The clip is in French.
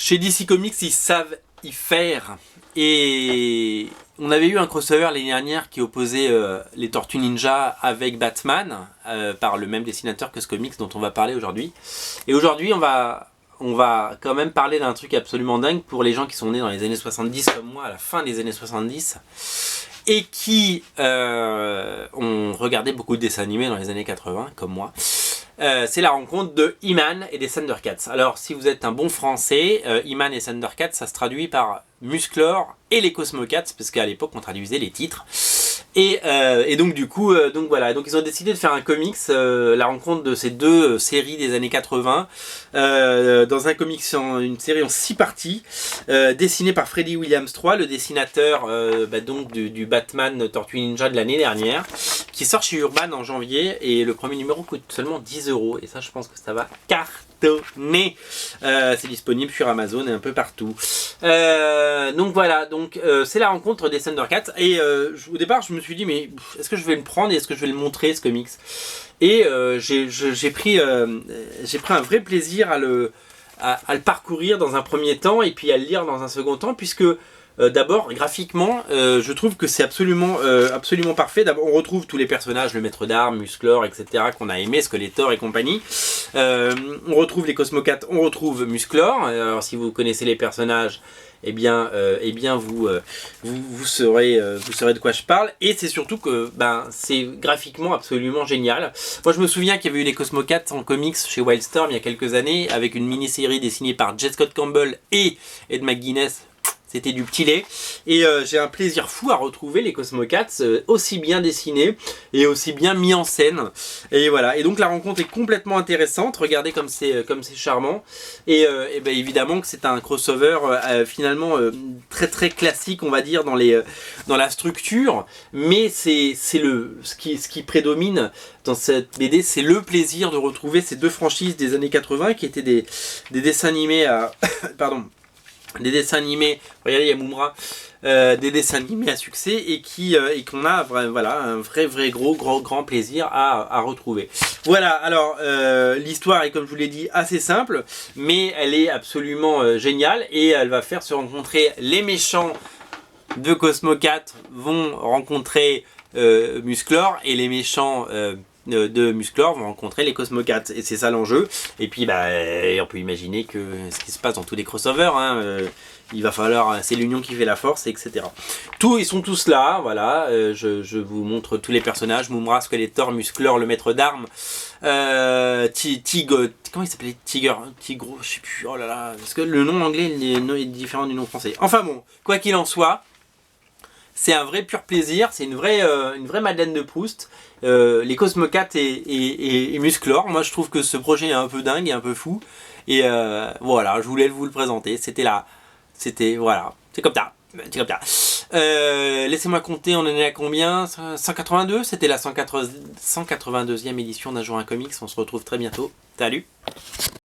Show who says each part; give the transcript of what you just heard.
Speaker 1: Chez DC Comics, ils savent y faire. Et on avait eu un crossover l'année dernière qui opposait les Tortues Ninja avec Batman par le même dessinateur que ce comics dont on va parler aujourd'hui. Et aujourd'hui, on va quand même parler d'un truc absolument dingue pour les gens qui sont nés dans les années 70 comme moi, à la fin des années 70, et qui ont regardé beaucoup de dessins animés dans les années 80 comme moi. C'est la rencontre de He-Man et des Thundercats. Alors, si vous êtes un bon français, He-Man et Thundercats, ça se traduit par Musclor et les Cosmocats, parce qu'à l'époque, on traduisait les titres. Et donc, du coup, voilà. Donc, ils ont décidé de faire un comics, la rencontre de ces deux séries des années 80, dans un comics, une série en 6 parties, dessinée par Freddy Williams III, le dessinateur donc du Batman Tortue Ninja de l'année dernière, qui sort chez Urban en janvier, et le premier numéro coûte seulement 10 €, et ça, je pense que ça va cartonner. C'est disponible sur Amazon et un peu partout. Donc voilà, c'est la rencontre des Thundercats, et au départ, je me suis dit, mais est-ce que je vais le prendre et est-ce que je vais le montrer, ce comics? Et j'ai pris un vrai plaisir à le parcourir dans un premier temps, et puis à le lire dans un second temps, puisque d'abord, graphiquement, je trouve que c'est absolument parfait. D'abord, on retrouve tous les personnages, le maître d'armes, Musclor, etc., qu'on a aimé, Skeletor et compagnie. On retrouve les Cosmocats, on retrouve Musclor. Alors, si vous connaissez les personnages, eh bien vous saurez de quoi je parle. Et c'est surtout que c'est graphiquement absolument génial. Moi, je me souviens qu'il y avait eu les Cosmocats en comics chez Wildstorm il y a quelques années, avec une mini-série dessinée par J. Scott Campbell et Ed McGuinness. C'était du petit lait, et j'ai un plaisir fou à retrouver les Cosmocats aussi bien dessinés et aussi bien mis en scène. Et voilà, et donc la rencontre est complètement intéressante. Regardez comme c'est charmant, et évidemment que c'est un crossover finalement très très classique, on va dire, dans la structure, mais ce qui prédomine dans cette BD, c'est le plaisir de retrouver ces deux franchises des années 80 qui étaient des dessins animés à pardon. Des dessins animés, regardez, il y a Moumra, des dessins animés à succès, et qu'on a voilà, un vrai grand plaisir à retrouver. Voilà, alors l'histoire est, comme je vous l'ai dit, assez simple, mais elle est absolument géniale, et elle va faire se rencontrer les méchants de Cosmocats vont rencontrer Musclor, et les méchants de Musclor vont rencontrer les Cosmocats, et c'est ça l'enjeu. Et puis on peut imaginer que ce qui se passe dans tous les crossovers, il va falloir, c'est l'union qui fait la force, etc. Ils sont tous là, voilà. Je vous montre tous les personnages: Moumra, Skeletor, Musclor, le maître d'armes, comment il s'appelait? Tigro, je sais plus, oh là là, parce que le nom anglais est différent du nom français. Enfin bon, quoi qu'il en soit, c'est un vrai pur plaisir, c'est une vraie Madeleine de Proust. Les Cosmocats et Musclor, moi je trouve que ce projet est un peu dingue et un peu fou. Et voilà, je voulais vous le présenter. Voilà, c'est comme ça. Laissez-moi compter, on en est à combien? 182. C'était la 182e édition d'Un jour un comics. On se retrouve très bientôt. Salut!